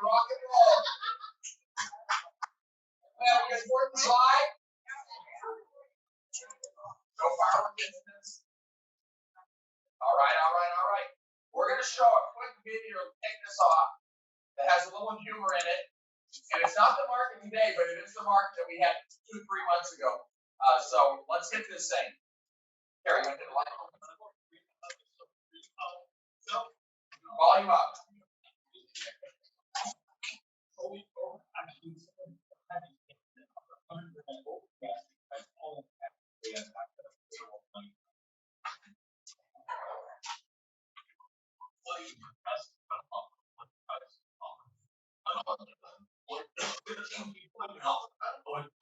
rock and roll. Well, we get 4th and 5. No fireworks incidents. All right. We're going to show a quick video to take this off that has a little humor in it. And it's not the market today, but it is the market that we had 2-3 months ago. So let's get this thing. Here, you want to hit the light? Volume up.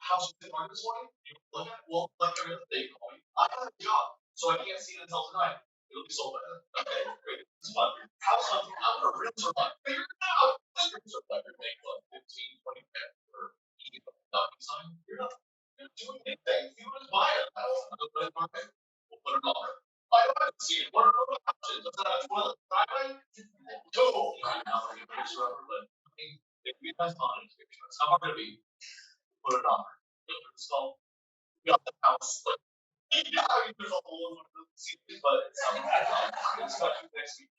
How's it going this morning? Well, like every other day, call me. I have a job, so I can't see it until tonight. It'll be sold by then. Okay, great. It's fun. How's something? I'm gonna realtor life. Figure it out. Realtor life, you're making what, 15, 20 grand for each sign. You're not doing anything. You just buy it. I don't know the market. We'll put it on. I don't see it. What are the options? Does that have a toilet? Driveway? Go. Right now, we're gonna picture of it, but if we guys on it, how am I gonna be? Put it on. Install. We got the house. Yeah, there's a whole lot of secrets, but it's especially next week.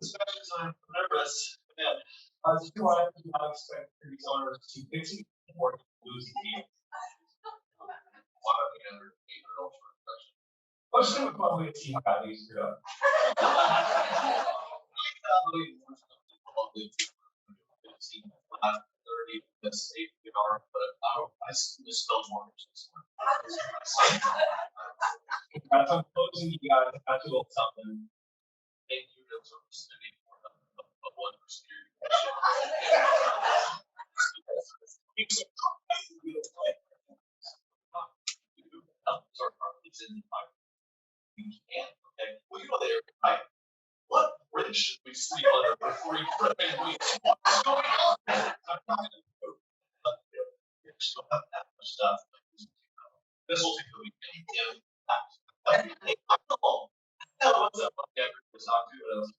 Especially time I'm nervous. Yeah. The 2 items do not expect these owners to fix it or lose the game. Why don't we enter $800 for a question? Let's do a fun way to see how these go. This APR, but I misspelled mortgage this morning. As I'm closing you guys, I have to go something. Thank you, realtor, for spending more than a 1% year. Okay. Well, you know there, right? What bridge should we sleep under for 3 freaking weeks? What's going on? I'm not going to go. Still have that much stuff. This will take the weekend. Hey, what's up? Okay, we're talking to us.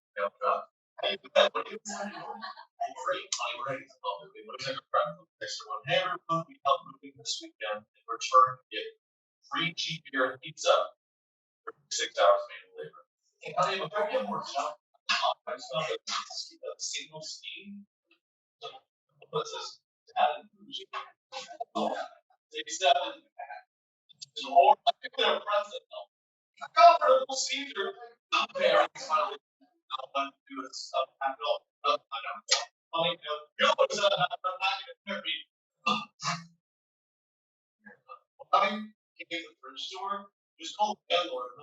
Hey, what is that? Great. I'm ready to love it. What is extra one? Hey, everyone, we help moving this weekend. In return, get free cheap beer and pizza for 6 hours manual labor. Hey, I have a very more stuff. I just found a single steam. What's this? Added bougie. 87. There's a whole their president though. Comfortable Caesar. Very finally. Not want to do this stuff. I know. I know. You know what's I'm not going to therapy. I gave the fridge store. Just call the landlord.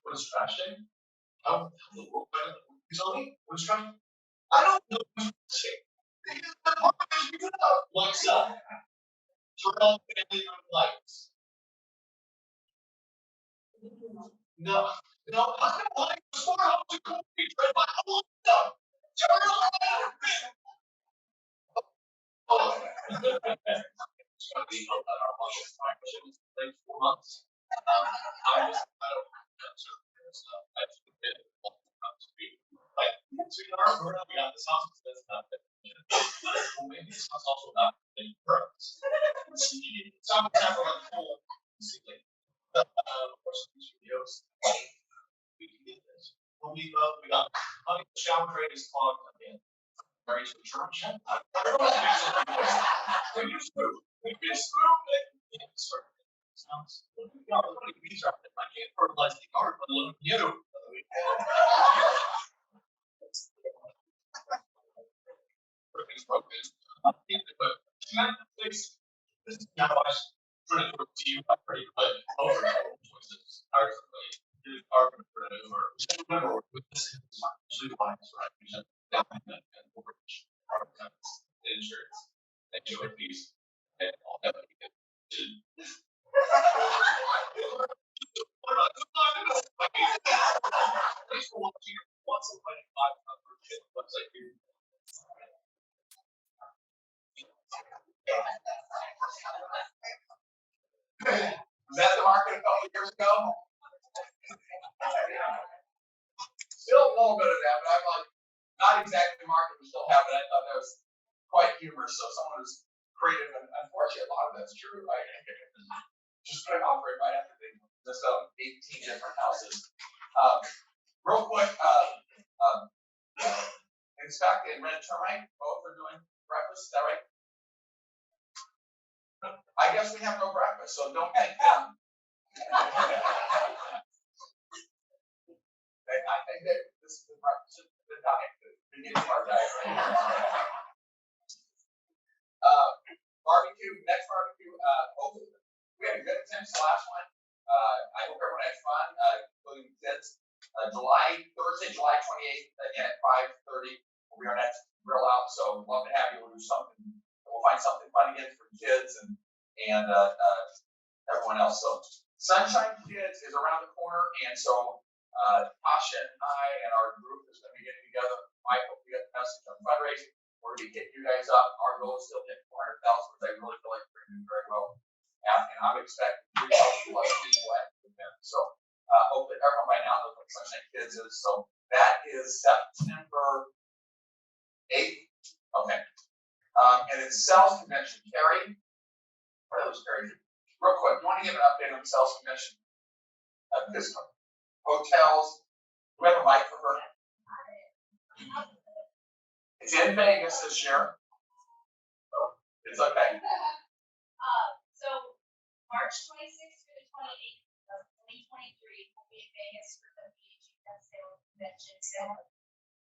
What is trashing? How the world you tell me? What's trashing? I don't know what's trashing. What's up? Turn on family lights. No, I'm not lying. I'm too cool to be tried by a lot of stuff. Turn on everything. It's going to be our month's practice. Like 4 months. I don't answer stuff. I just did it. Like, so we got this house that's not that. Well, maybe this house also not any purpose. So I'm going to have a whole ceiling. Of course, these videos, we can get this. When we got honey, the shower tray is clogged again. Very to the church. I don't know what to do. We use screw. We use screw. Sounds. I can't fertilize the yard, but look at you. This is now I trying to put to you pretty quick over choices. Carbon remember with this is usually lines, right? We have down payment and mortgage, carbon insurance, and your fees, and all that we get to. Once a 500 website here. Was that the market a couple of years ago? Still a little bit of that, but I'm like, not exactly market, we still have it. I thought that was quite humorous. So someone was creative, and unfortunately, a lot of that's true, right? Just put an offer in right after they just 18 different houses. Real quick, Inspect and Red Termite both are doing breakfast. Is that right? I guess we have no breakfast, so don't thank them. I think that this is the breakfast of the diet, the beginning of our diet. Barbecue, next barbecue. Hopefully, we had a good attendance last one. I hope everyone had fun, including kids. Thursday, July 28th, again at 5:30. Will be our next grill out. So love to have you. We'll do something. We'll find something fun again for kids and everyone else. So Sunshine Kids is around the corner, and so Tasha and I and our group is going to be getting together. I hope you get the message on fundraising. We're going to be getting you guys up. Our goal is still to hit 400,000, which I really feel like we're doing very well. And I'm expecting 3,000 plus people at the event. So hopefully everyone by now knows what Sunshine Kids is. So that is September 8th. Okay. And it's sales convention. Carrie, what else, Carrie? Real quick, you want to give an update on the sales convention? This hotels. Do we have a mic for her? It's in Vegas this year. It's okay. So March 26th through the 28th of 2023 will be in Vegas for the BHHS sales convention. So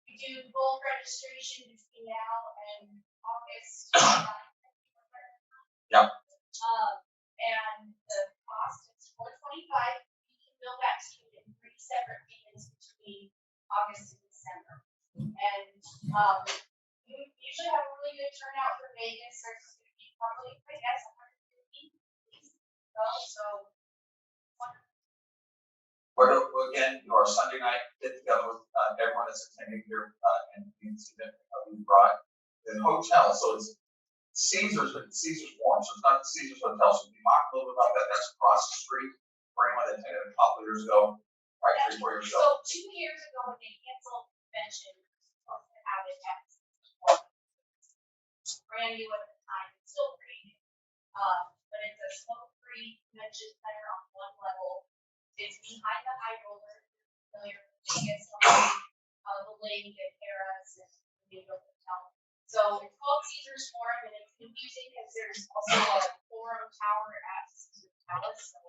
we do full registration between now and August. Yeah. And the cost is $425. You can bill that to you in 3 separate payments between August and December. And you usually have a really good turnout for Vegas. There's going to be probably, I guess, 150 so we'll again do our Sunday night get together with everyone that's attending here and see that we brought the hotel. So it's Caesar's Forum, so it's not the Caesar's Hotel. So we talked a little bit about that. That's across the street for anyone that attended a couple of years ago, right? 3 or 4 years ago. So 2 years ago when they canceled the convention, we were supposed to have it at brand new at the time. It's still pretty new. But it's a smoke-free convention center on one level. It's behind the high roller, familiar with Vegas, the lake and Harrah's and the hotel. So it's called Caesar's Forum, and it's confusing because there's also a forum tower at Caesar's Palace. So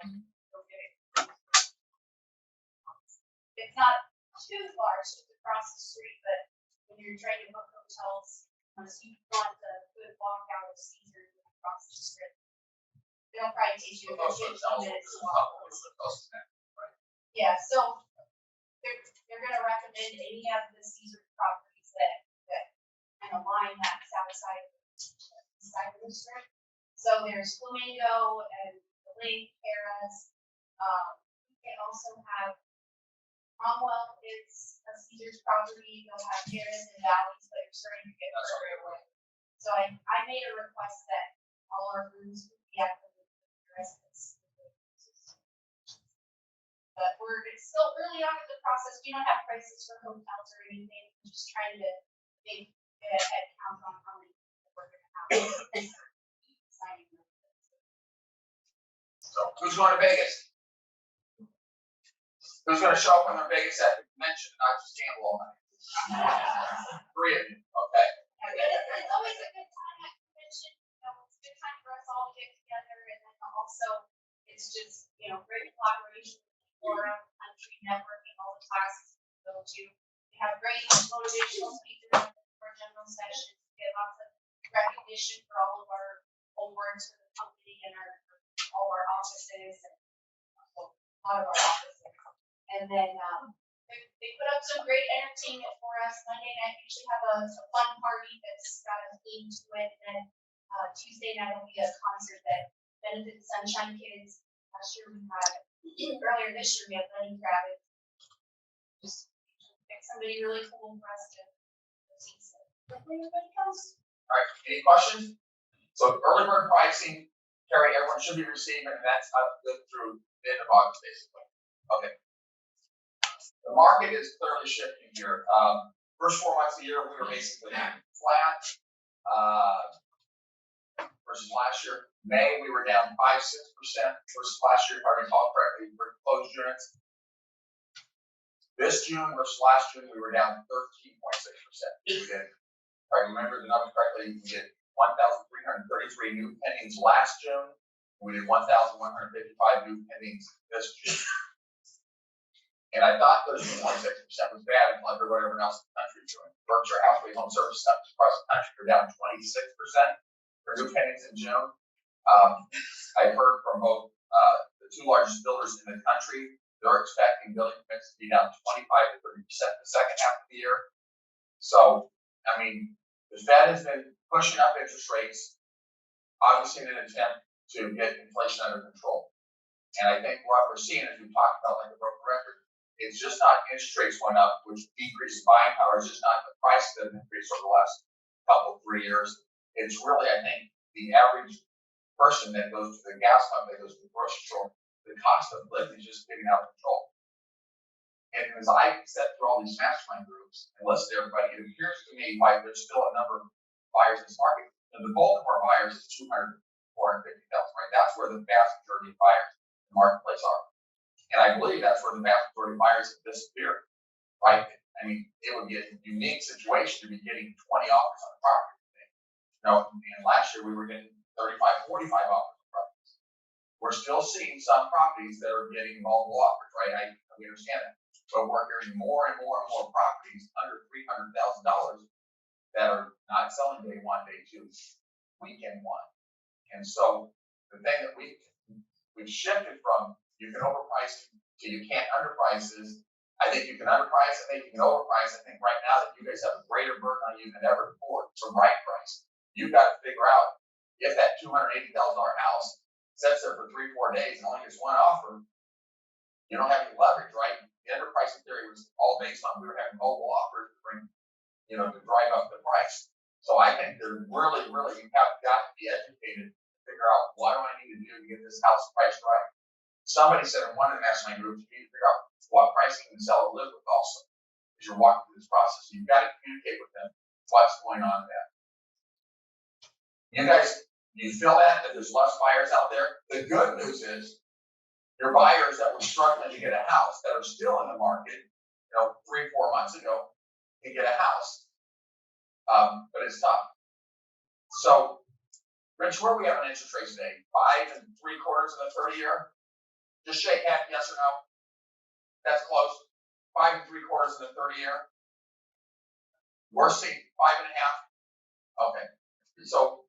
it's not too far, it's just across the street, but when you're trying to book hotels, you want a good walk out of Caesar's across the street. It'll probably take you about 15 minutes to walk. Yeah, so they're going to recommend any of the Caesar properties that kind of line that south side of the strip. So there's Flamingo and the Lake, Harrah's. You can also have Cromwell is a Caesar's property. They'll have Harrah's and Valleys, but you're starting to get further away. So I made a request that all our rooms would be active with the residents. But it's still early on in the process. We don't have prices for hotels or anything. We're just trying to get a head count on how many people we're going to have. So who's going to Vegas? Who's going to show up when they're in Vegas at the convention and not just gamble all night? 3 of you, okay. It's always a good time at convention. It's a good time for us all to get together, and then also it's just great collaboration with people around the country, networking, all the classes we go to. We have great motivational speakers for general sessions. We get lots of recognition for all of our awards for the company and all our offices and a lot of our offices. And then they put up some great entertainment for us. Monday night we usually have a fun party that's got a theme to it. And Tuesday night will be a concert that benefits Sunshine Kids. Last year we had, earlier this year we had Lenny Kravitz. Just pick somebody really cool for us to see. So hopefully everybody comes. All right, any questions? So early bird pricing, Carrie, everyone should be receiving, and that's up through the end of August, basically. Okay. The market is clearly shifting here. First 4 months of the year, we were basically flat, versus last year. May, we were down 5-6% versus last year, if I recall correctly, for closed units. This June versus last June, we were down 13.6%. We did, if I remember the number correctly, we did 1,333 new pendings last June. We did 1,155 new pendings this June. And I thought 13.6% was bad until I heard what everyone else in the country is doing. Berkshire Hathaway Home Service Centers across the country are down 26% for new pendings in June. I've heard from both the two largest builders in the country. They're expecting building permits to be down 25 to 30% the second half of the year. So, I mean, the Fed has been pushing up interest rates, obviously in an attempt to get inflation under control. And I think what we're seeing, as we've talked about, like the broken record, it's just not interest rates went up, which decreases buying power. It's just not the price that have increased over the last couple, 3 years. It's really, I think, the average person that goes to the gas pump, that goes to the grocery store, the cost of living is just getting out of control. And as I sat through all these mastermind groups and listened to everybody, it appears to me why there's still a number of buyers in this market. And the bulk of our buyers is 200, 450,000, right? That's where the vast majority of buyers in the marketplace are. And I believe that's where the vast majority of buyers have disappeared, right? I mean, it would be a unique situation to be getting 20 offers on a property today. You know, and last year we were getting 35, 45 offers on properties. We're still seeing some properties that are getting multiple offers, right? We understand that. But we're hearing more and more and more properties under $300,000 that are not selling day one, day two, weekend one. And so the thing that we've shifted from you can overprice to you can't underprice is, I think you can underprice, I think you can overprice. I think right now that you guys have a greater burden on you than ever before to right price. You've got to figure out if that $280,000 house sits there for 3-4 days and only gets one offer, you don't have any leverage, right? The underpricing theory was all based on we were having mobile offers to bring, to drive up the price. So I think they're really, really, you have got to be educated to figure out what do I need to do to get this house priced right. Somebody said in one of the mastermind groups, you need to figure out what price you can sell or live with also as you're walking through this process. You've got to communicate with them what's going on in that. You guys, do you feel that there's less buyers out there? The good news is your buyers that were struggling to get a house that are still in the market, 3-4 months ago, can get a house. But it's tough. So, Rich, where are we at on interest rates today? 5 3/4 in the 30-year? Just shake hand, yes or no? That's close. 5 3/4 in the 30-year. We're seeing 5.5. Okay. So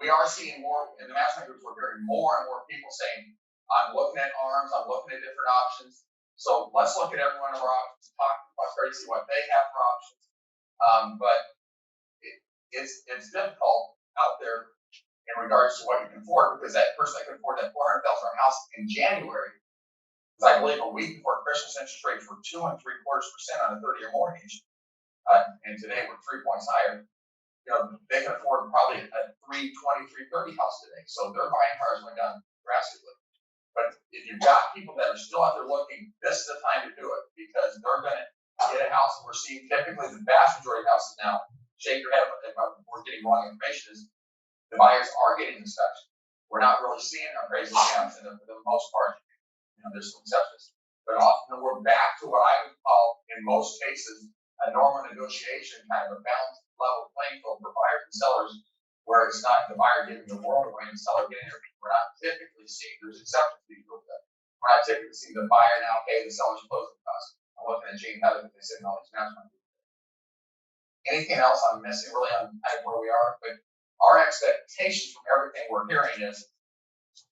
we are seeing more in the mastermind groups. We're hearing more and more people saying, I'm looking at ARMs, I'm looking at different options. So let's look at every one of our options, talk to prosperity, see what they have for options. But it's difficult out there in regards to what you can afford, because that person that can afford that $400,000 house in January, because I believe a week before Christmas interest rates were 2 3/4% on a 30-year mortgage, and today we're 3 points higher. They can afford probably a 320, 330 house today. So their buying power is going down drastically. But if you've got people that are still out there looking, this is the time to do it, because they're going to get a house. And we're seeing typically the vast majority of houses now, shake your head if we're getting wrong information, is the buyers are getting inspection. We're not really seeing appraisal counts, and for the most part, there's some exceptions. But often we're back to what I would call, in most cases, a normal negotiation, kind of a balanced level playing field for buyers and sellers, where it's not the buyer giving the world away and the seller getting everything. We're not typically seeing, there's exceptions to these rules. We're not typically seeing the buyer now pay the seller's closing costs. I'm looking at Gene Heather, they said all these announcements. Anything else I'm missing really on where we are? But our expectations from everything we're hearing is,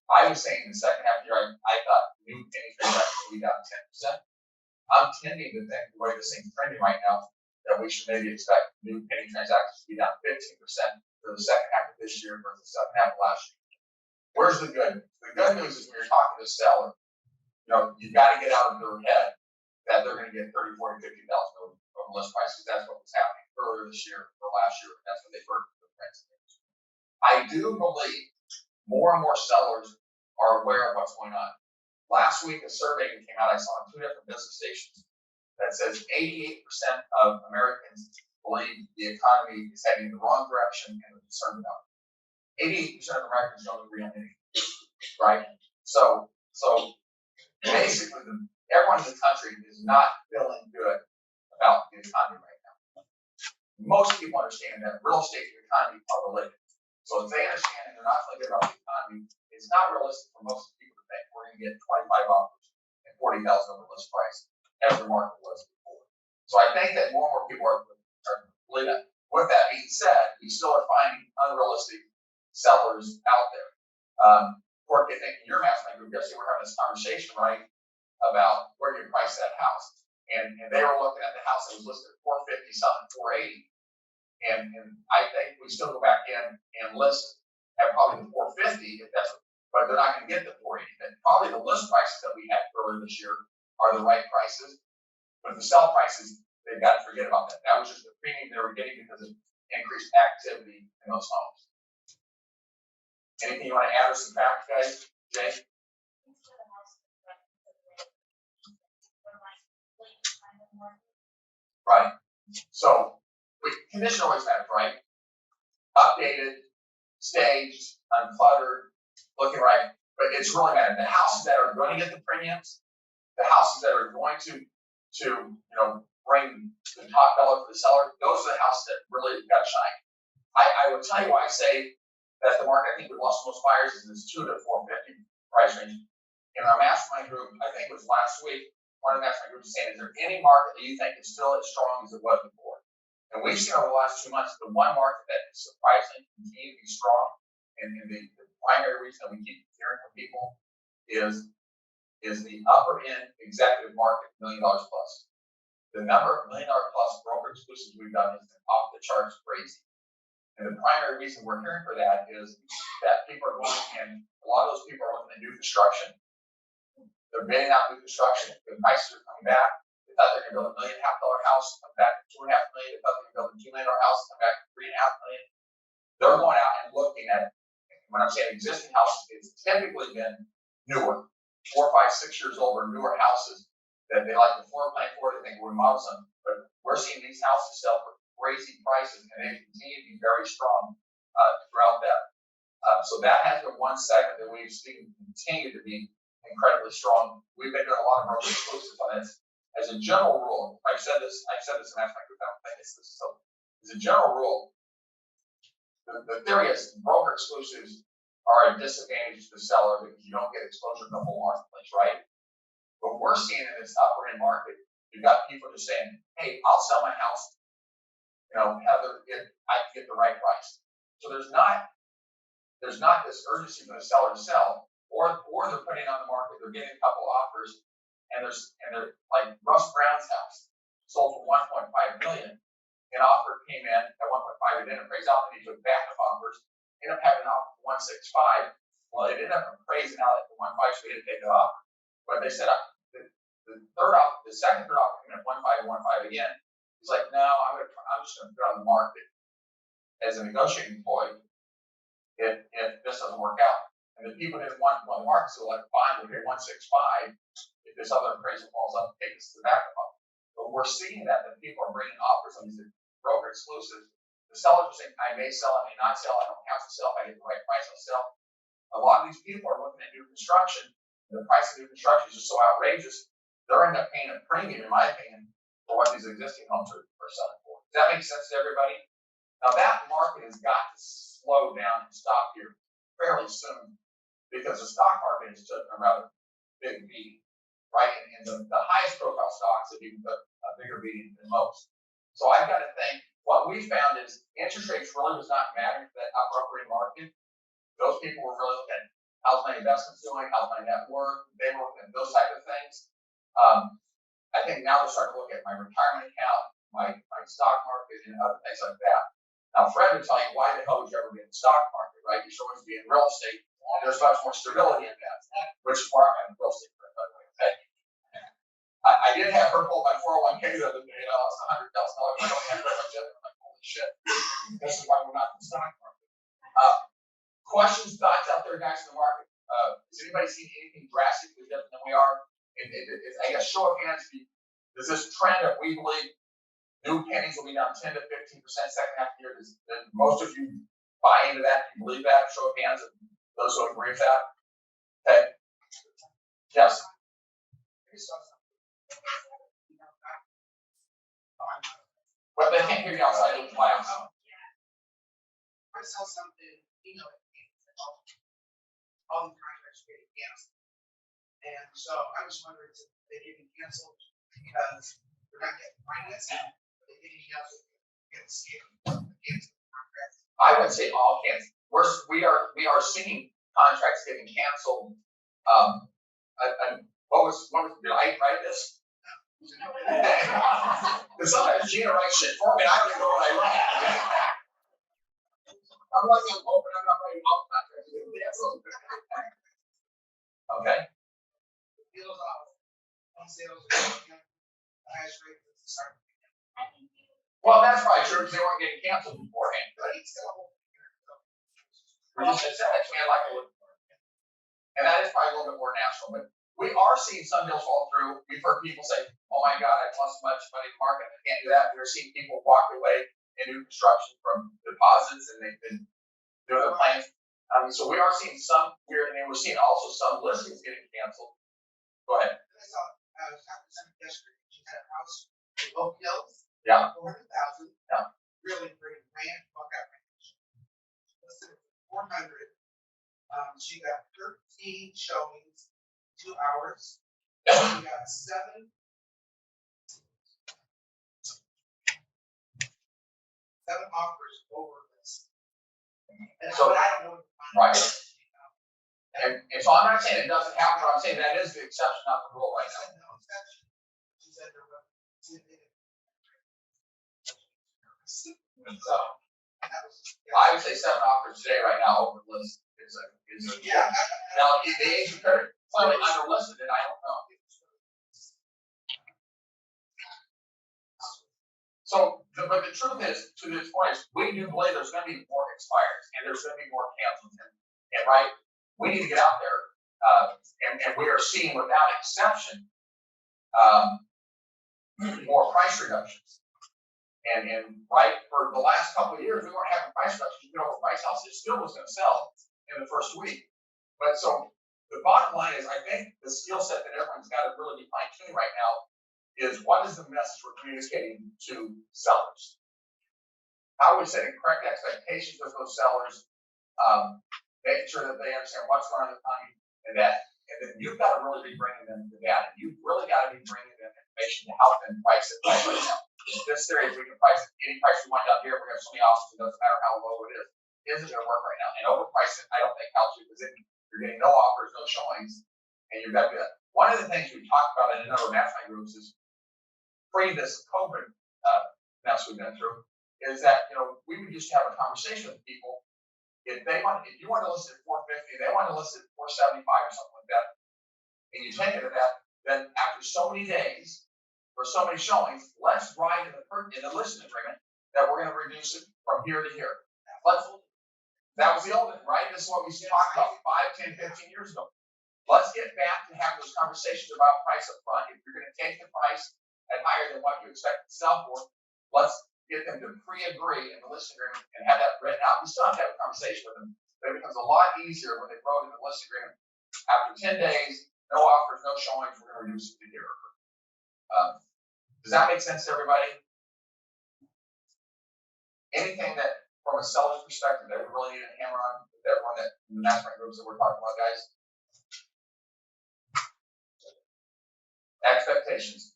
I was saying in the second half of the year, I thought new penny transactions would be down 10%. I'm tending to think the way this thing's trending right now, that we should maybe expect new penny transactions to be down 15% for the second half of this year versus the second half of last year. Where's the good news? The good news is when you're talking to a seller, you've got to get out of their head that they're going to get 30, 40, 50,000 over list price, because that's what was happening earlier this year or last year. That's what they've heard from the friends. I do believe more and more sellers are aware of what's going on. Last week, a survey came out I saw on 2 different business stations that says 88% of Americans believe the economy is heading in the wrong direction and are concerned about it. 88% of Americans don't agree on anything, right? So basically, everyone in the country is not feeling good about the economy right now. Most people understand that real estate and the economy are related. So if they understand and they're not feeling good about the economy, it's not realistic for most people to think we're going to get 25 offers and 40,000 over list price as the market was before. So I think that more and more people are believing that. With that being said, we still are finding unrealistic sellers out there. Court, I think in your mastermind group yesterday, we're having this conversation, right, about where you price that house. And they were looking at the house that was listed at 450, something 480. And I think we still go back in and list at probably the 450 if that's, but they're not going to get the 480. And probably the list prices that we had earlier this year are the right prices, but the sell prices, they've got to forget about that. That was just the premium they were getting because of increased activity in those homes. Anything you want to add or subtract, guys? Jay? Right. So condition always matters, right? Updated, staged, uncluttered, looking right. But it's really matters. The houses that are going to get the premiums, the houses that are going to bring the top dollar for the seller, those are the houses that really got to shine. I would tell you why I say that the market, I think, we lost most buyers is this 2 to 450 price range. In our mastermind group, I think it was last week, one of the mastermind groups was saying, is there any market that you think is still as strong as it was before? And we've seen over the last 2 months, the one market that is surprisingly continuing to be strong, and the primary reason that we keep hearing from people is the upper end executive market, $1 million plus. The number of $1 million plus broker exclusives we've done has been off the charts crazy. And the primary reason we're hearing for that is that people are going, and a lot of those people are looking at new construction. They're bidding out new construction. The prices are coming back. They thought they're going to build $1.5 million house, come back to $2.5 million. They thought they were going to build a $2 million house, come back to $3.5 million. They're going out and looking at, when I'm saying existing houses, it's typically been newer, 4, 5, 6 years old or newer houses that they like the floor plan for. They think we're models on. But we're seeing these houses sell for crazy prices, and they continue to be very strong throughout that. So that has been one segment that we've seen continue to be incredibly strong. We've been doing a lot of broker exclusives on this. As a general rule, I've said this in my group, I don't think it's this. So as a general rule, the theory is broker exclusives are a disadvantage to the seller because you don't get exposure to the whole marketplace, right? But we're seeing in this upper end market, you've got people just saying, hey, I'll sell my house, Heather, if I can get the right price. So there's not this urgency for the seller to sell, or they're putting on the market, they're getting a couple offers, and they're like Russ Brown's house sold for $1.5 million. An offer came in at 1.5, it didn't appraise out, and he took backup offers, ended up having an offer for 165. Well, it ended up appraising out at the 1.5, so we didn't take the offer. But they said the second third offer came in at 1.5 again. He's like, no, I'm just going to put it on the market as a negotiating ploy if this doesn't work out. And the people didn't want the market, so like, fine, we'll hit 165. If this other appraisal falls up, take us to the backup offer. But we're seeing that people are bringing offers on these broker exclusives. The sellers are saying, I may sell, I may not sell, I don't have to sell, if I get the right price, I'll sell. A lot of these people are looking at new construction, and the price of new construction is just so outrageous, they're end up paying a premium, in my opinion, for what these existing homes are selling for. Does that make sense to everybody? Now that market has got to slow down and stop here fairly soon, because the stock market has taken a rather big beating, right? And the highest profile stocks have even took a bigger beating than most. So I've got to think, what we found is interest rates really was not mattering for that upper end market. Those people were really looking at how's my investments doing, how's my net worth, they were looking at those type of things. I think now they're starting to look at my retirement account, my stock market, and other things like that. Now, Fred would tell you, why the hell would you ever be in the stock market, right? You should always be in real estate. There's much more stability in that, which is where I'm in real estate, by the way. Okay. I did have her pull my 401k the other day, and I lost $100,000. I don't have very much of it. I'm like, holy shit. This is why we're not in the stock market. Questions, thoughts out there, guys, in the market? Has anybody seen anything drastically different than we are? I guess show of hands, does Is this trend that we believe new pennies will be down 10 to 15% second half of the year? Does most of you buy into that? Do you believe that? Show of hands of those who agree with that. Okay. Yes. Well, they can't hear you outside of the class. I saw something, all the contracts are getting canceled. And so I was wondering if they're getting canceled because they're not getting financing, but they're getting canceled, cancel contracts. I would say all canceled. We are seeing contracts getting canceled. Did I write this? Because sometimes Gina writes shit for me and I don't even know what I write. I'm like, I'm hoping I'm not writing all contracts getting canceled. Okay. Deals off on sales are the highest rate since the start. Well, that's probably true because they weren't getting canceled beforehand. But it's still a whole year. We just said that man like a little more. And that is probably a little bit more natural. But we are seeing some deals fall through. We've heard people say, oh my God, I've lost so much money in the market. I can't do that. We're seeing people walk away in new construction from deposits and they've been doing their plans. So we are seeing some here, and we're seeing also some listings getting canceled. Go ahead. I saw, I was talking to someone yesterday, she had a house in Oak Hills. Yeah. 400,000. Yeah. Really pretty grand, fuck out range. Listed for 400. She got 13 showings, 2 hours. She got 7 offers over this. And So, I don't know. right. And so I'm not saying it doesn't happen, but I'm saying that is the exception, not the rule right now. No exception. She said there were. So, I would say 7 offers today right now over the list is a yeah. Now, if the age of credit clearly underlisted it, I don't know. So, but the truth is, to this point, is we do believe there's going to be more expires and there's going to be more cancels. And right, we need to get out there, and we are seeing without exception more price reductions. And right, for the last couple of years, we weren't having price reductions. You know, price house, it still was going to sell in the first week. But so the bottom line is, I think the skill set that everyone's got to really be fine-tuning right now is what is the message we're communicating to sellers? How are we setting correct expectations with those sellers? Making sure that they understand what's going on in the economy, and then you've got to really be bringing them the data. You've really got to be bringing them information to help them price it right now. This theory is we can price it any price we want out here. We have so many options, it doesn't matter how low it is. It isn't going to work right now. And overpricing, I don't think helps you because you're getting no offers, no showings, and you've got that. One of the things we talked about in another mastermind groups is pre this COVID mess we've been through, is that we would just have a conversation with people. If you want to list it at 450, they want to list it at 475 or something like that, and you take it to that, then after so many days or so many showings, let's write in the listing agreement that we're going to reduce it from here to here. That was the old one, right? This is what we talked about 5, 10, 15 years ago. Let's get back to having those conversations about price up front. If you're going to take the price at higher than what you expect to sell for, let's get them to pre-agree in the listing agreement and have that written out. We still have to have a conversation with them, but it becomes a lot easier when they wrote in the listing agreement. After 10 days, no offers, no showings, we're going to reduce it to here. Does that make sense to everybody? Anything that, from a seller's perspective, that we really need to hammer on with everyone that in the mastermind groups that we're talking about, guys? Expectations.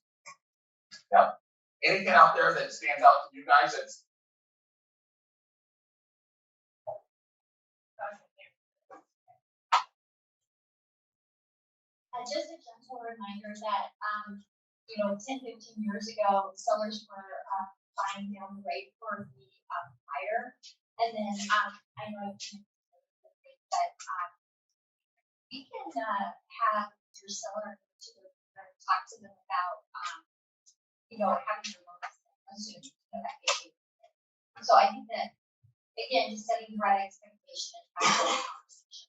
Yeah. Anything out there that stands out to you guys that's just a gentle reminder that 10, 15 years ago, sellers were buying down the rate for the buyer, and then I know that we can have your seller to talk to them about having your loan as soon as that issue. So I think that again, just setting the right expectation and having a conversation.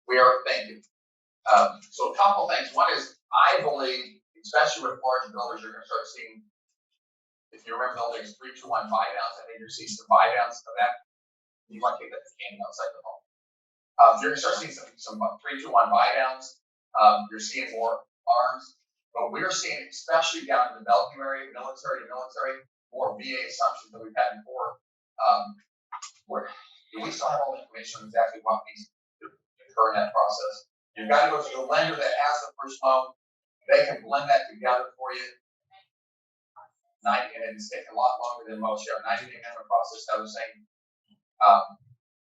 we are thinking. So a couple things. One is, I believe especially with large builders, you're gonna start seeing, if you remember the old days, 3-2-1 buy downs, I think you're seeing some buy downs of that. You might take that candy outside the home. You're gonna start seeing some 3-2-1 buy downs. You're seeing more arms, but we're seeing, especially down in the Bellevue area, military to military, more VA assumptions than we've had before. Where we still have all the information on exactly what needs to occur in that process. You've got to go to the lender that has the first loan. They can blend that together for you. 90, and it's taking a lot longer than most. You have 90-day minimum process, I was saying.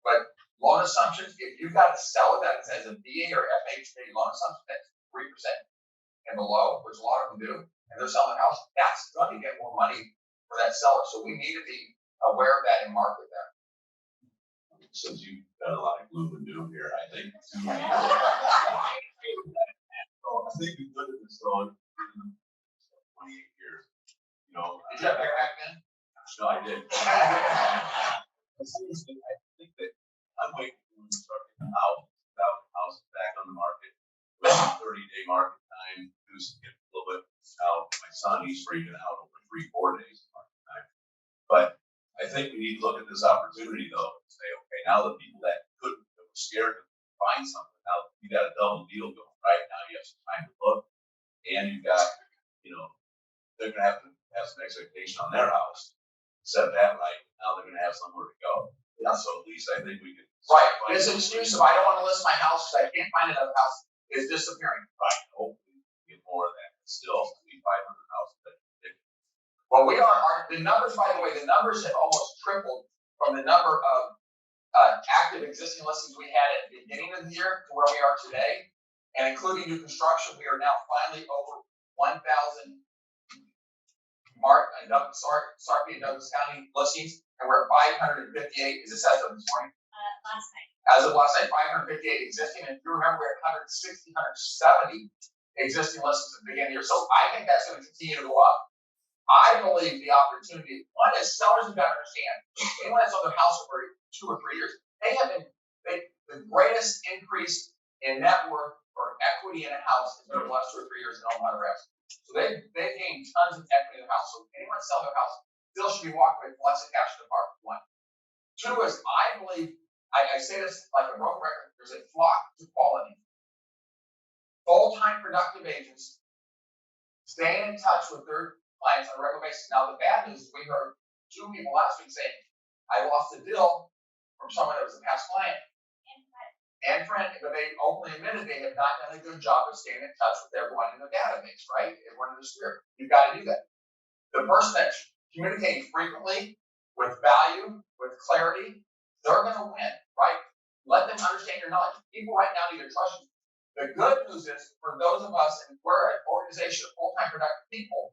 But loan assumptions, if you've got a seller that says a VA or FHA loan assumption that's 3% and below, which a lot of them do, and they're selling the house, that's going to get more money for that seller. So we need to be aware of that and market that. Since you've got a lot of gloom and doom here, I think. So I think we've looked at this on 28 years. You know, Did you have that back then? no, I did. Seriously, I think that I'm waiting for them to start getting out without the house back on the market. With a 30-day market time, who's get a little bit out. My son, he's freaking out over 3-4 days market time. But I think we need to look at this opportunity though and say, okay, now the people that were scared to find something, now you got a double deal going, right? Now you have some time to look, and you've got, you know, they're gonna have to have some expectation on their house. Set that right, now they're gonna have somewhere to go. Yeah. So at least I think we can. Right, this excuse of I don't want to list my house because I can't find another house is disappearing. Right, hopefully we get more of that, but still, we 500 houses. Well, we are the numbers, by the way, the numbers have almost tripled from the number of active existing listings we had at the beginning of the year to where we are today. And including new construction, we are now finally over 1,000 Sarpy and Douglas County listings, and we're at 558. Is this as of this morning? Last night. As of last night, 558 existing. And if you remember, we're at 160, 170 existing listings at the beginning of the year. So I think that's going to continue to go up. I believe the opportunity, one is sellers have got to understand, anyone that's on their house for 2 or 3 years, they have been, the greatest increase in net worth or equity in a house has been over the last 2 or 3 years in Omaha rest. So they've gained tons of equity in the house. So anyone selling their house still should be walking with less cash in the department. 1. 2 is, I believe, I say this like a broken record, there's a flock to quality. Full-time productive agents staying in touch with their clients on a regular basis. Now, the bad news is we heard 2 people last week saying, I lost a deal from someone that was a past client and friend, but they openly admitted they have not done a good job of staying in touch with everyone in the database, right? Everyone in the sphere. You've got to do that. The person that's communicating frequently, with value, with clarity, they're going to win, right? Let them understand your knowledge. People right now need to trust you. The good news is, for those of us, and we're an organization of full-time productive people,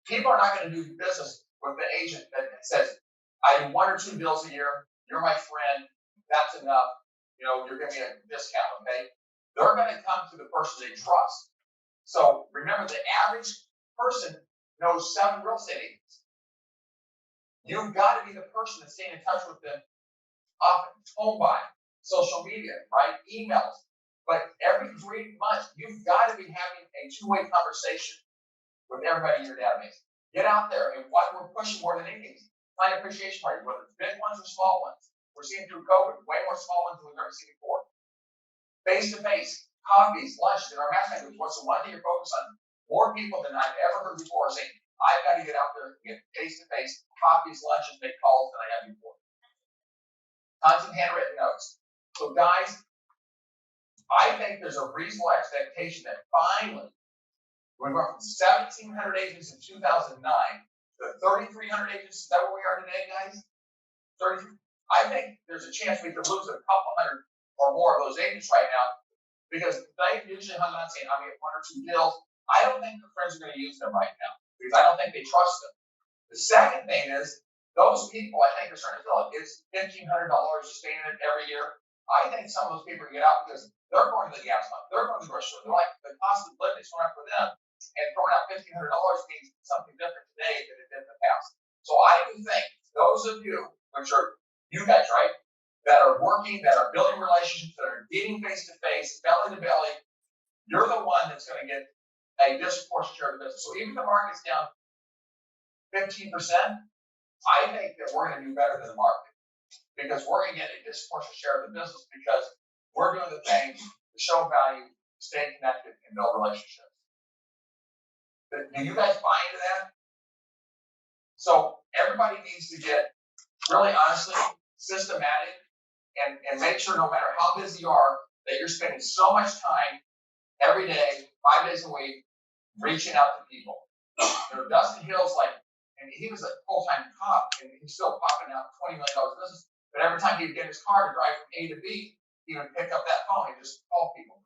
people are not going to do business with the agent that says, I do 1 or 2 deals a year. You're my friend. That's enough. You know, you're giving me a discount, okay? They're going to come to the person they trust. So remember, the average person knows 7 real estate agents. You've got to be the person that's staying in touch with them often. Home buying, social media, right? Emails. But every 3 months, you've got to be having a 2-way conversation with everybody in your database. Get out there, and what we're pushing more than anything, client appreciation parties, whether it's big ones or small ones. We're seeing through COVID, way more small ones than we've ever seen before. Face-to-face, coffees, lunches, in our mastermind groups, what's the one thing you're focused on? More people than I've ever heard before saying, I've got to get out there and get face-to-face, coffees, lunches, make calls than I have before. Tons of handwritten notes. So guys, I think there's a reasonable expectation that finally, we went from 1,700 agents in 2009 to 3,300 agents. Is that where we are today, guys? 33. I think there's a chance we could lose a couple hundred or more of those agents right now because they usually hung on saying, I'm going to get 1 or 2 deals. I don't think the friends are going to use them right now because I don't think they trust them. The second thing is, those people I think are starting to feel it. It's $1,500 staying in it every year. I think some of those people get out because they're going to the gas pump, they're going to the grocery store. They're like, the cost of living is going up for them. And throwing out $1,500 means something different today than it did in the past. So I do think those of you, which are you guys, right, that are working, that are building relationships, that are getting face to face, belly to belly, you're the one that's going to get a disproportionate share of the business. So even if the market's down 15%, I think that we're going to do better than the market because we're going to get a disproportionate share of the business because we're doing the things to show value, stay connected, and build relationships. Do you guys buy into that? So everybody needs to get really honestly systematic and make sure no matter how busy you are, that you're spending so much time every day, 5 days a week, reaching out to people. You know, Dustin Hill's like, and he was a full-time cop, and he's still popping out $20 million business. But every time he'd get in his car to drive from A to B, he would pick up that phone and just call people.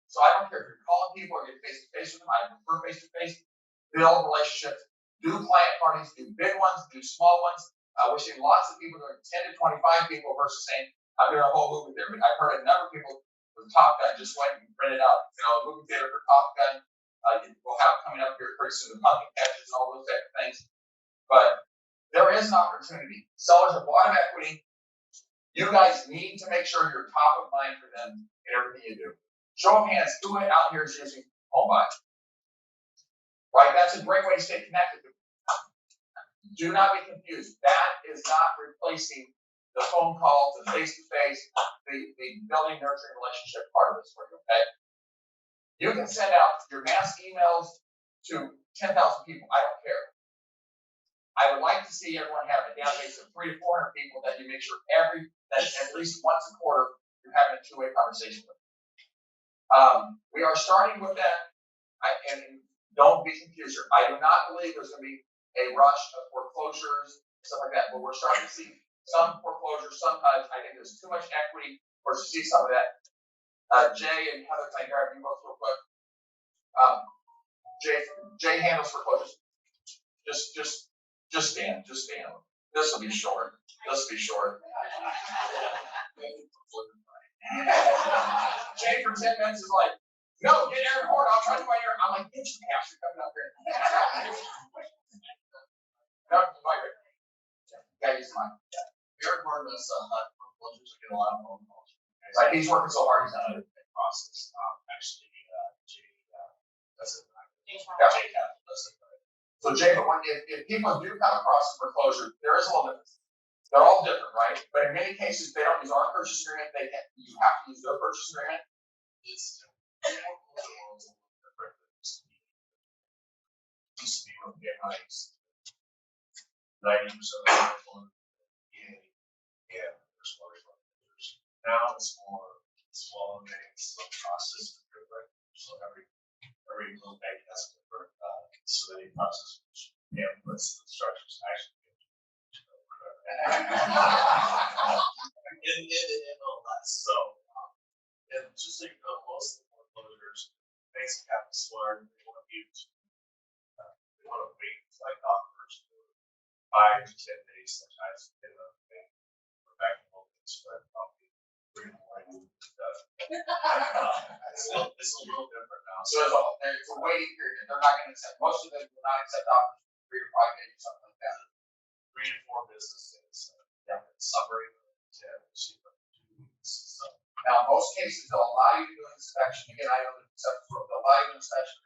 So I don't care if you're calling people or get face-to-face with them. I prefer face-to-face. Build relationships. Do client parties. Do big ones. Do small ones. We're seeing lots of people doing 10 to 25 people versus saying, I'm doing a whole movie there. But I've heard a number of people with Top Gun just went and rented out, you know, a movie theater for Top Gun. We'll have coming up here pretty soon, the pumpkin catches and all those type of things. But there is an opportunity. Sellers are bottom equity. You guys need to make sure you're top of mind for them in everything you do. Show of hands, who out here is using HomeBuy? Right? That's a great way to stay connected. Do not be confused. That is not replacing the phone call, the face-to-face, the building, nurturing relationship part of this for you, okay? You can send out your mass emails to 10,000 people. I don't care. I would like to see everyone have a database of 300 to 400 people that you make sure that at least once a quarter you're having a two-way conversation with. We are starting with that, and don't be confused here. I do not believe there's going to be a rush of foreclosures, stuff like that, but we're starting to see some foreclosures. Sometimes I think there's too much equity for us to see some of that. Jay and Heather, can I grab you both real quick? Jay handles foreclosures. Just stand. This will be short. Jay for 10 minutes is like, no, get Aaron Horn. I'll try to buy Aaron. I'm like, get your ass. You're coming up here. No, right. Yeah, he's fine. Aaron Horn does foreclosures. I get a lot of phone calls. Like he's working so hard. He's not a process. Actually, Jay does it. So Jay, but if people do come across a foreclosure, there is a little difference. They're all different, right? But in many cases, they don't use our purchase agreement. You have to use their purchase agreement. It's different. Used to be when we get hikes. 90% of the people in there's more foreclosures. Now it's more small banks, process different. So every little bank has a different submitting process, which puts the structures actually in the MLS. So and just like most of the foreclosures, banks have to smart. They want to use wait like offers for 5 to 10 days sometimes to get a bank for back to openings, but probably 3 in the morning. It's a little different now. So there's a waiting period. They're not going to accept. Most of them will not accept offers for 3 to 5 days or something like that. 3 to 4 business days. Summary. 10 to 2 weeks. So. Now, in most cases, they'll allow you to do an inspection. Again, I don't accept they'll allow you to inspection.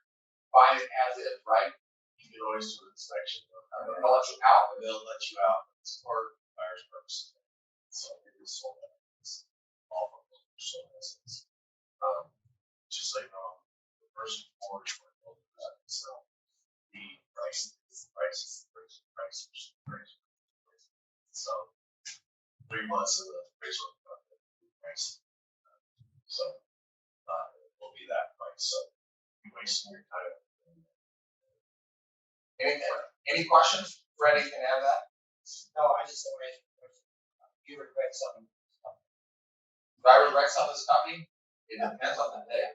Buy it as is, right? You can always do an inspection. They'll let you out. They'll let you out. It's for buyer's purposes. So it is sold as all foreclosures sold as just like the first mortgage foreclosure. So the price. So 3 months of the appraisal price. So it will be that price. So you're wasting your time. Any questions? Freddie, can add that? No, I just raised a question. You regret something. Do I regret some of this company? It depends on the day.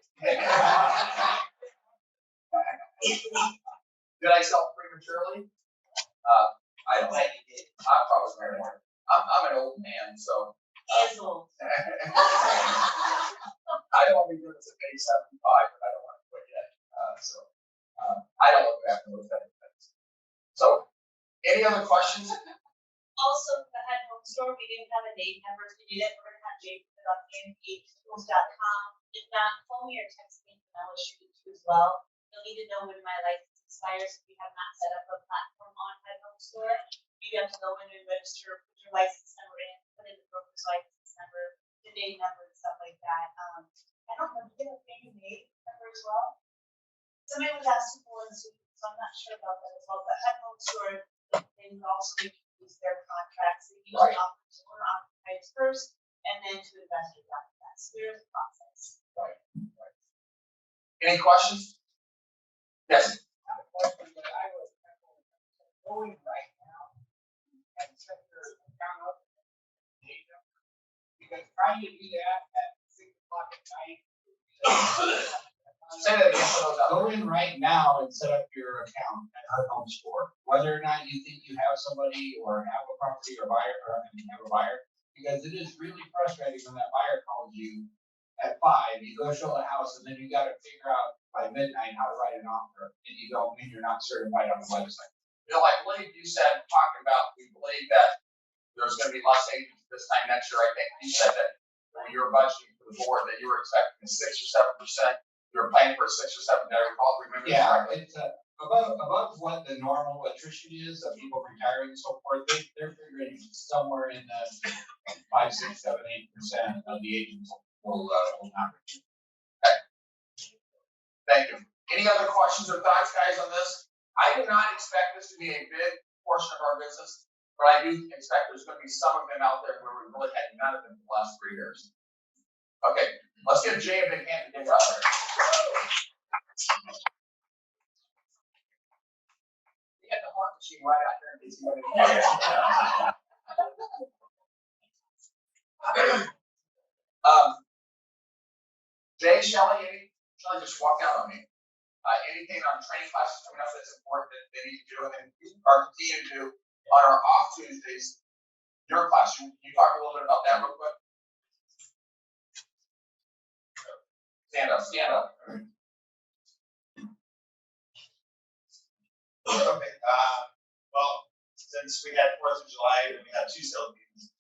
Did I sell prematurely? I don't think you did. I'm probably very hard. I'm an old man, so. He is old. I don't want to be doing this at age 75, but I don't want to quit yet. I don't look back and look at things. So, any other questions? Also, the head home store, we didn't have a date number to do that. We're going to have Jake put it on AMB schools.com. If not, call me or text me. email is shooting to as well. You'll need to know when my license expires if you have not set up a platform on my home store. You have to go in and register, put your license number in, put in the broker's license number, the name number and stuff like that. I don't know, do you have a family name number as well? Somebody was asking for this week, so I'm not sure about that as well, but at home store, they would also need to use their contracts. They usually offer to owner occupiers first and then to investors after that. So there's a process. Right. Any questions? Yes. I have a question that I was going right now and set your account up because trying to do that at 6 o'clock at night. Say that again for those. Go in right now and set up your account at Her Home Store. Whether or not you think you have somebody or have a property or buyer or have a buyer, because it is really frustrating when that buyer calls you at 5, you go show the house, and then you got to figure out by midnight how to write an offer, and you don't mean you're not certified on the website. You know, like Willie, you said, talking about, we believe that there's going to be less agents this time next year. I think you said that when you were budgeting for the board that you were expecting 6 or 7%. You were planning for 6 or 7. Did I recall? Remember? Yeah, it's above what the normal attrition is of people retiring and so forth. They're figuring somewhere in the 5, 6, 7, 8% of the agents will not return. Okay. Thank you. Any other questions or thoughts, guys, on this? I do not expect this to be a big portion of our business, but I do expect there's going to be some of them out there where we really had none of them in the last 3 years. Okay, let's give Jay a big hand to get out there. You had the heart machine right out there in case you wanted Jay, Shelley just walked out on me. Anything on training classes coming up that's important that they need to do, and then our continue to do on our off Tuesdays, your class. Can you talk a little bit about that real quick? Stand up, stand up. Okay, well, since we had 4th of July and we had 2 sales meetings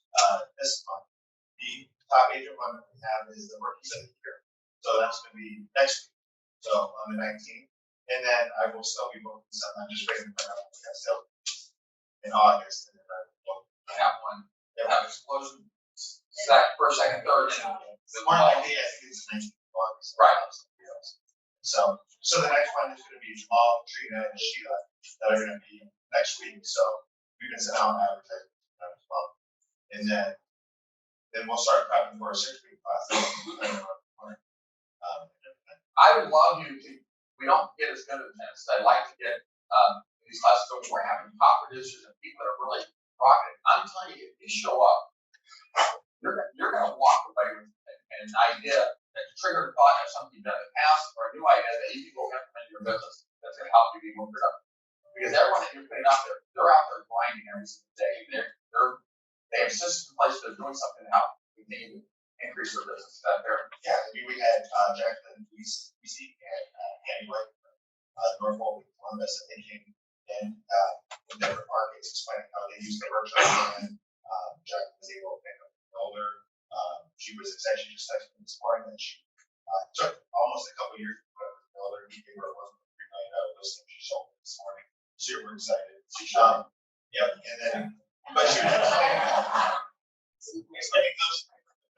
this month, the top agent one that we have is the rookies of the year. So that's going to be next week, so on the 19th. And then I will still be booking some. I'm just waiting for another sales meetings in August. And then I will have one. They'll have explosion. First, second, third. More likely, I think it's the 19th of August. Right. So the next one is going to be Jamal, Trina, and Sheila that are going to be next week. So we can send out an advertisement as well. And then we'll start prepping for a 6-week class. I would love you to, we don't get as good at this. I'd like to get these classes where we're having top producers and people that are really rocking it. I'm telling you, if you show up, you're going to walk away with an idea that triggered a thought of something you've done in the past or a new idea that you can go implement in your business that's going to help you be more productive. Because everyone that you're putting out there, they're out there grinding every single day. They have systems in place that are doing something to help continue to increase their business. Is that fair? Yeah, we had Jacqueline, BC, and Annie White from Norfolk, Columbus, and they came in with different markets explaining how they use the workshop. And Jacqueline was able to pick up an older. She was excited. She just texted me this morning that she took almost a couple years to put up with older. He gave her $1.3 million listing. She sold it this morning. Super excited. Yeah, and then, but she was explaining those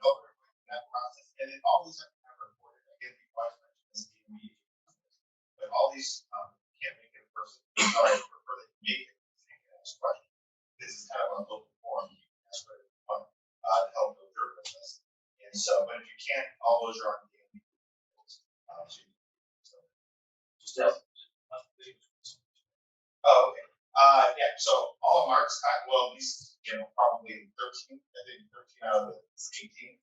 over that process. And then all these are reported. I get the question this meeting, but all these can't make it in person. Sorry, prefer that you make it. You can ask questions. This is kind of an open forum. You can ask for fun to help build your business. And so, but if you can't, all those are on the AMB. Oh, okay. Yeah, so all of Mark's, well, these, probably 13, I think 13 out of the 18.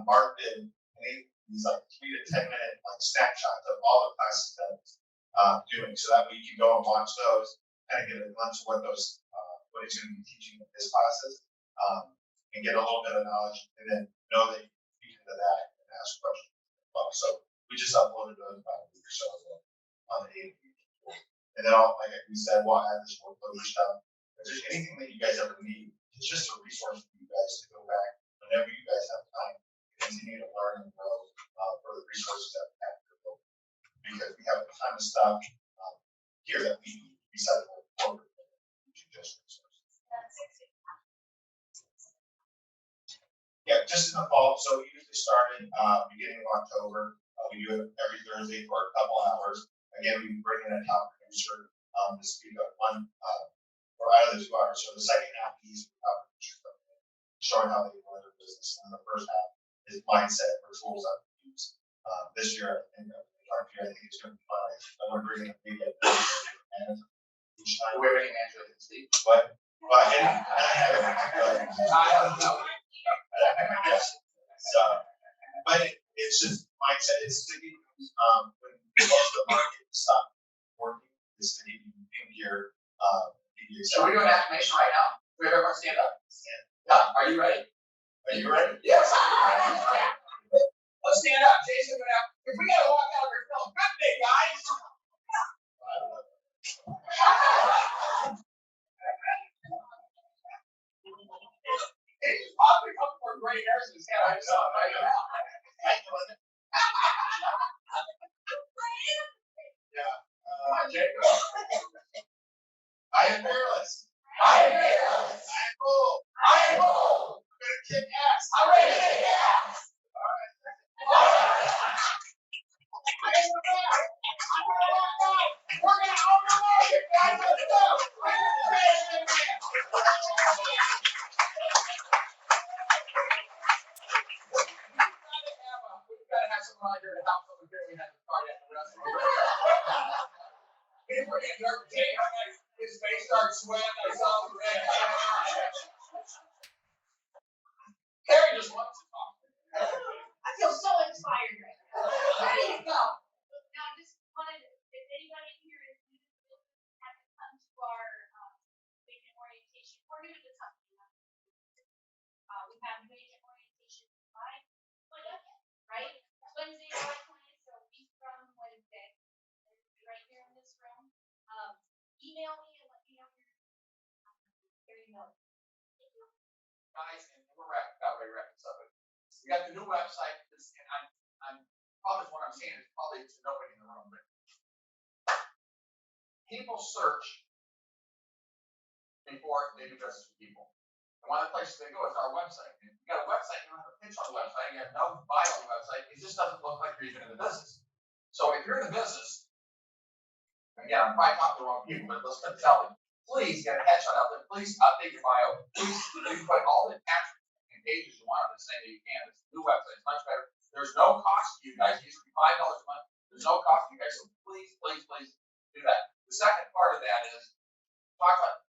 Mark did these like 3 to 10 minute like snapshots of all the classes that he's doing, so that way you can go and watch those, kind of get a glimpse of what those, what he's going to be teaching in his classes, and get a little bit of knowledge, and then know that you can feed into that and ask questions. So we just uploaded those about a week or so ago on the AMB. And then, like we said, we'll add this foreclosure stuff. If there's anything that you guys ever need, it's just a resource for you guys to go back whenever you guys have time to continue to learn and grow for the resources that we have. because we have a ton of stuff here that we decided to move forward to just resources. Yeah, just in the fall. So we usually start in beginning of October. We do it every Thursday for a couple hours. Again, we bring in a top producer to speak up one or out of the 2 hours. So the second half is top producer coming in, showing how they run their business, and the first half is mindset for tools that we use. This year, I think it's going to be fun. We're bringing a big and each time we're bringing Angela and Steve, but yes. So, but it's just mindset. It's sticking. When most of the market stop working, is sticking in here. So we're doing affirmation right now. We have everyone stand up. Yeah. Are you ready? Are you ready? Yes. Let's stand up. Jason, if we gotta walk out, we're feeling good today, guys. He's probably coming for gray hairs in his head. I saw it right now. Yeah. Jacob. I am fearless. I am fearless. I am bold. I am bold. I'm gonna kick ass. I'm ready to kick ass. All right. We're gonna own the market, guys. Let's go. We've got to have someone out here to help over here. We had to start at the restaurant. We're getting nervous. His face started sweating. I saw him red. Carrie just wants to talk. I feel so inspired right now. Ready to go. Now, I just wanted, if anybody here is new to the business, have to come to our agent orientation. We're new to the company. We have new agent orientation live, right? Wednesday, July 20th, so a week from Wednesday. It'll be right here in this room. Email me and let me know your email. Guys, and we're about ready to wrap this up. We got the new website. And I'm probably what I'm saying is probably to nobody in the room, but people search before they do business with people. And one of the places they go is our website. If you got a website, you don't have a pitch on the website, you have no bio on the website, it just doesn't look like you're even in the business. So if you're in the business, again, I'm probably talking to the wrong people, but let's tell them, please get a headshot out there, please update your bio, please put all the attachments and pages you want on this thing that you can. It's a new website, it's much better. There's no cost to you guys, it used to be $5 a month, there's no cost to you guys, so please do that. The second part of that is, talk about,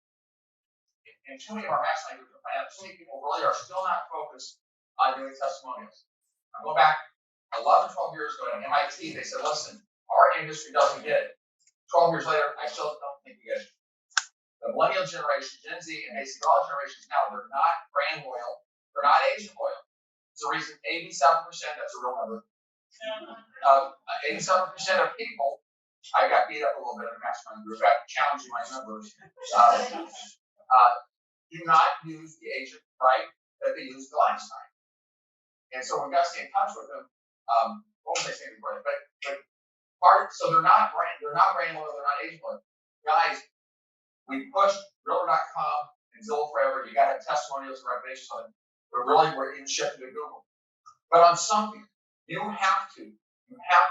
in too many of our mass language plans, too many people really are still not focused on doing testimonials. I go back 11, 12 years ago at MIT, they said, listen, our industry doesn't get it. 12 years later, I still don't think you get it. The millennial generation, Gen Z, and basically all generations now, they're not brand loyal, they're not agent loyal. It's the reason 87%, that's a real number, 87% of people, I got beat up a little bit in the mastermind group, got challenging my numbers, do not use the agent right that they used the last time. And so we've got to stay in touch with them. What was I saying before? But so they're not brand loyal, they're not agent loyal. Guys, we pushed Realtor.com and Zillow forever. You got to have testimonials and recommendations on it. But really, we're even shifting to Google. But on something, you have to have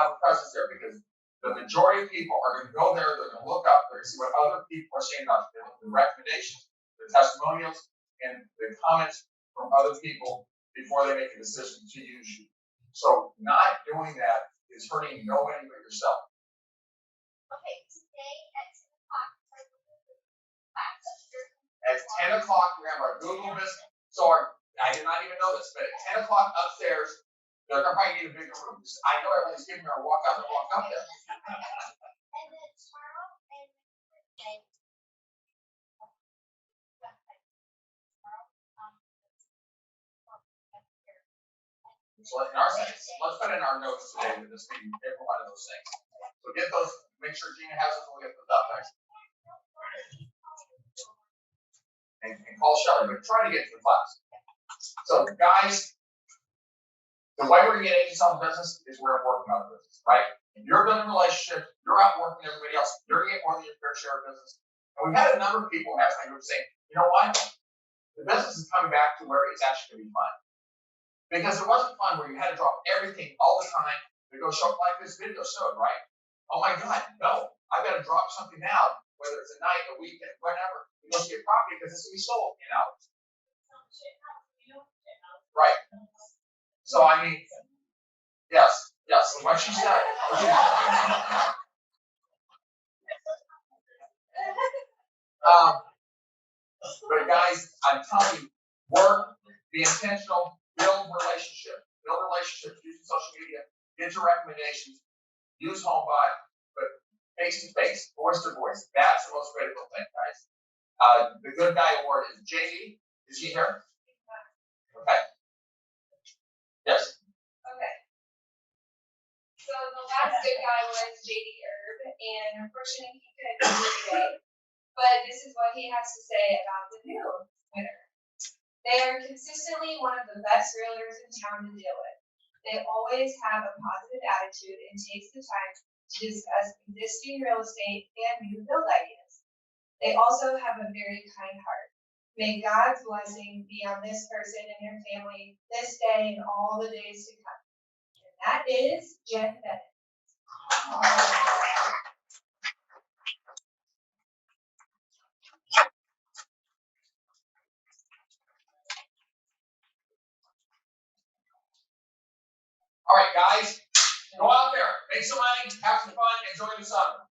a presence there, because the majority of people are going to go there, they're going to look up, they're going to see what other people are saying about you, the recommendations, the testimonials, and the comments from other people before they make a decision to use you. So not doing that is hurting nobody but yourself. Okay, today at 10 o'clock. At 10 o'clock, we have our Google business. So I did not even know this, but at 10 o'clock upstairs, they're going to probably need a bigger room. I know everybody's giving her a walk out there. And then tomorrow and Thursday. So in our sense, let's put in our notes today that this meeting, every one of those things. So get those, make sure Gina has those, we'll get those up next. And call Shelly, but try to get to the class. So guys, The way we're gonna get agents on the business is we're working on the business, right? If you're building relationships, you're out working everybody else, you're gonna get more than your fair share of business. And we've had a number of people last night who were saying, you know what? The business is coming back to where it's actually gonna be fun. Because it wasn't fun where you had to drop everything all the time to go show like this video showed, right? Oh my God, no, I've got to drop something now, whether it's a night, a weekend, whatever. You go see a property because it's gonna be sold in hours. Right. So I mean, yes. So what she said. But guys, I'm telling you, work, be intentional, build relationships, using social media, get your recommendations, use HomeBot, but face to face, voice to voice. That's the most critical thing, guys. The Good Guy Award is JD. Is he here? Okay. Yes. Okay. So the last good guy was JD Herb, and unfortunately he couldn't be here today. But this is what he has to say about the new winner. They are consistently one of the best realtors in town to deal with. They always have a positive attitude and takes the time to discuss existing real estate and new build ideas. They also have a very kind heart. May God's blessing be on this person and their family this day and all the days to come. And that is Jen Bennett. All right, guys, go out there, make some money, have some fun, enjoy the summer.